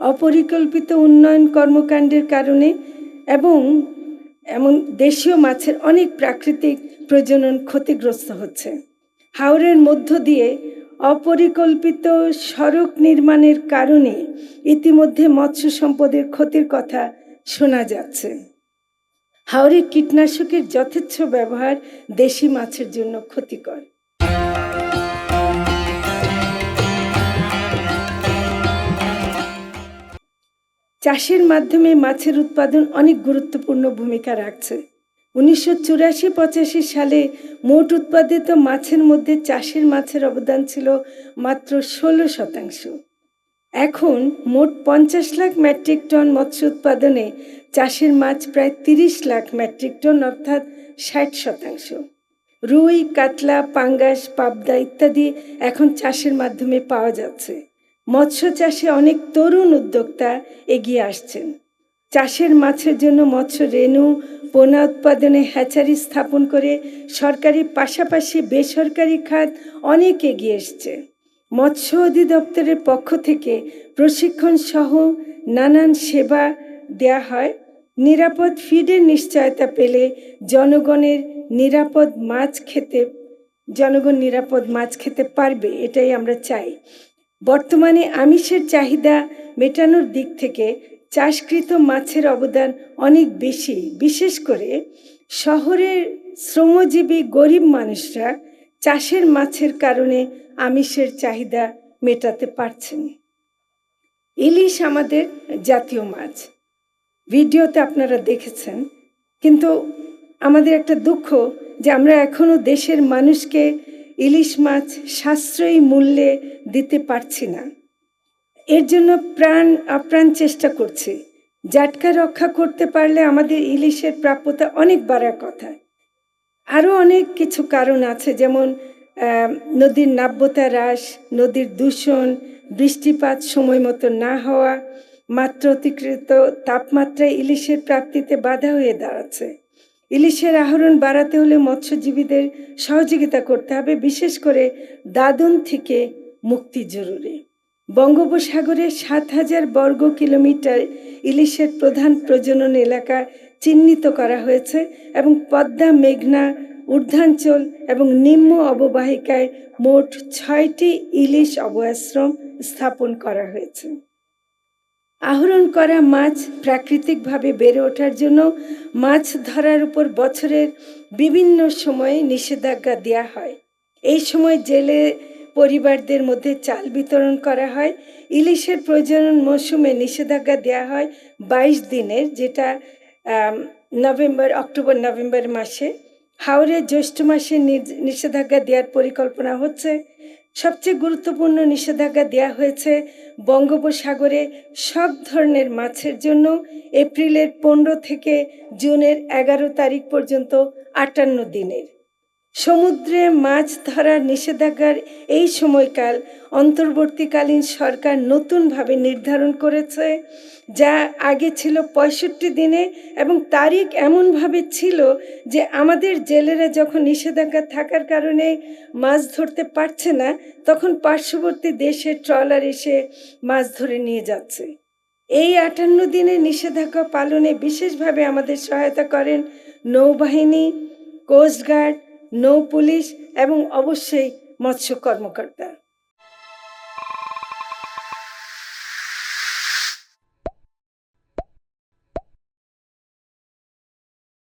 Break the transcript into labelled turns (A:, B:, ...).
A: অপরিকল্পিত উন্নয়ন কর্মকাণ্ডের কারণে এবং দেশীয় মাছের অনেক প্রাকৃতিক প্রজনন ক্ষতিগ্রস্ত হচ্ছে। হাওরের মধ্য দিয়ে অপরিকল্পিত সড়ক নির্মাণের কারণে ইতিমধ্যে মৎস্য সম্পদের ক্ষতির কথা শোনা যাচ্ছে। হাওরে কীটনাশকের যথেচ্ছ ব্যবহার দেশি মাছের জন্য ক্ষতিকর। চাষের মাধ্যমে মাছের উৎপাদন অনেক গুরুত্বপূর্ণ ভূমিকা রাখছে। 1984-85 সালে মোট উৎপাদিত মাছের মধ্যে চাষের মাছের অবদান ছিল মাত্র 16%। এখন মোট 50 লাখ মেট্রিক টন মৎস্য উৎপাদনে চাষের মাছ প্রায় 30 লাখ মেট্রিক টন, অর্থাৎ 60%। রুই, কাতলা, পাঙ্গাস, পাবদা ইত্যাদি এখন চাষের মাধ্যমে পাওয়া যাচ্ছে। মৎস্য চাষে অনেক তরুণ উদ্যোক্তা এগিয়ে আসছেন। চাষের মাছের জন্য মৎস্য রেণু, পোনা উৎপাদনে হ্যাচারি স্থাপন করে সরকারি পাশাপাশি বেসরকারি খাত অনেক এগিয়ে এসছে। মৎস্য অধিদপ্তরের পক্ষ থেকে প্রশিক্ষণ সহ নানান সেবা দেয়া হয়। নিরাপদ ফিডের নিশ্চয়তা পেলে জনগণ নিরাপদ মাছ খেতে পারবে, এটাই আমরা চাই। বর্তমানে আমিষের চাহিদা মেটানোর দিক থেকে চাষকৃত মাছের অবদান অনেক বেশি। বিশেষ করে শহরের শ্রমজীবী গরিব মানুষরা চাষের মাছের কারণে আমিষের চাহিদা মেটাতে পারছেন। ইলিশ আমাদের জাতীয় মাছ, ভিডিওতে আপনারা দেখেছেন। কিন্তু আমাদের একটা দুঃখ যে আমরা এখনো দেশের মানুষকে ইলিশ মাছ সাশ্রয়ী মূল্যে দিতে পারছি না। এর জন্য আপ্রাণ চেষ্টা করছি। জাটকা রক্ষা করতে পারলে আমাদের ইলিশের প্রাপ্যতা অনেক বাড়ার কথা। আরও অনেক কিছু কারণ আছে, যেমন নদীর নাব্যতা হ্রাস, নদীর দূষণ, বৃষ্টিপাত সময় মতো না হওয়া, মাত্রাতিরিক্ত তাপমাত্রায় ইলিশের প্রাপ্তিতে বাধা হয়ে দাঁড়াচ্ছে। ইলিশের আহরণ বাড়াতে হলে মৎস্যজীবীদের সহযোগিতা করতে হবে, বিশেষ করে দাদন থেকে মুক্তি জরুরি। বঙ্গোপসাগরে 7,000 বর্গ কিলোমিটার ইলিশের প্রধান প্রজনন এলাকা চিহ্নিত করা হয়েছে এবং পদ্মা, মেঘনা, ঊর্ধ্বাঞ্চল এবং নিম্ন অববাহিকায় মোট 6টি ইলিশ অভয়াশ্রম স্থাপন করা হয়েছে। আহরণ করা মাছ প্রাকৃতিকভাবে বেড়ে ওঠার জন্য মাছ ধরার উপর বছরের বিভিন্ন সময়ে নিষেধাজ্ঞা দেওয়া হয়। এই সময় জেলে পরিবারদের মধ্যে চাল বিতরণ করা হয়। ইলিশের প্রজনন মৌসুমে নিষেধাজ্ঞা দেওয়া হয় 22 দিনের, যেটা অক্টোবর নভেম্বর মাসে। হাওরে জ্যৈষ্ঠ মাসে নিষেধাজ্ঞা দেওয়ার পরিকল্পনা হচ্ছে। সবচেয়ে গুরুত্বপূর্ণ নিষেধাজ্ঞা দেওয়া হয়েছে বঙ্গোপসাগরে সব ধরনের মাছের জন্য এপ্রিলের 15 থেকে জুনের 11 তারিখ পর্যন্ত 58 দিনের। সমুদ্রে মাছ ধরার নিষেধাজ্ঞার এই সময়কাল অন্তর্বর্তীকালীন সরকার নতুনভাবে নির্ধারণ করেছে, যা আগে ছিল 65 দিনে, এবং তারিখ এমনভাবে ছিল যে আমাদের জেলেরা যখন নিষেধাজ্ঞা থাকার কারণে মাছ ধরতে পারছে না, তখন পার্শ্ববর্তী দেশের ট্রলার এসে মাছ ধরে নিয়ে যাচ্ছে। এই 58 দিনের নিষেধাজ্ঞা পালনে বিশেষভাবে আমাদের সহায়তা করেন নৌবাহিনী, কোস্টগার্ড, নৌ পুলিশ এবং অবশ্যই মৎস্য কর্মকর্তা।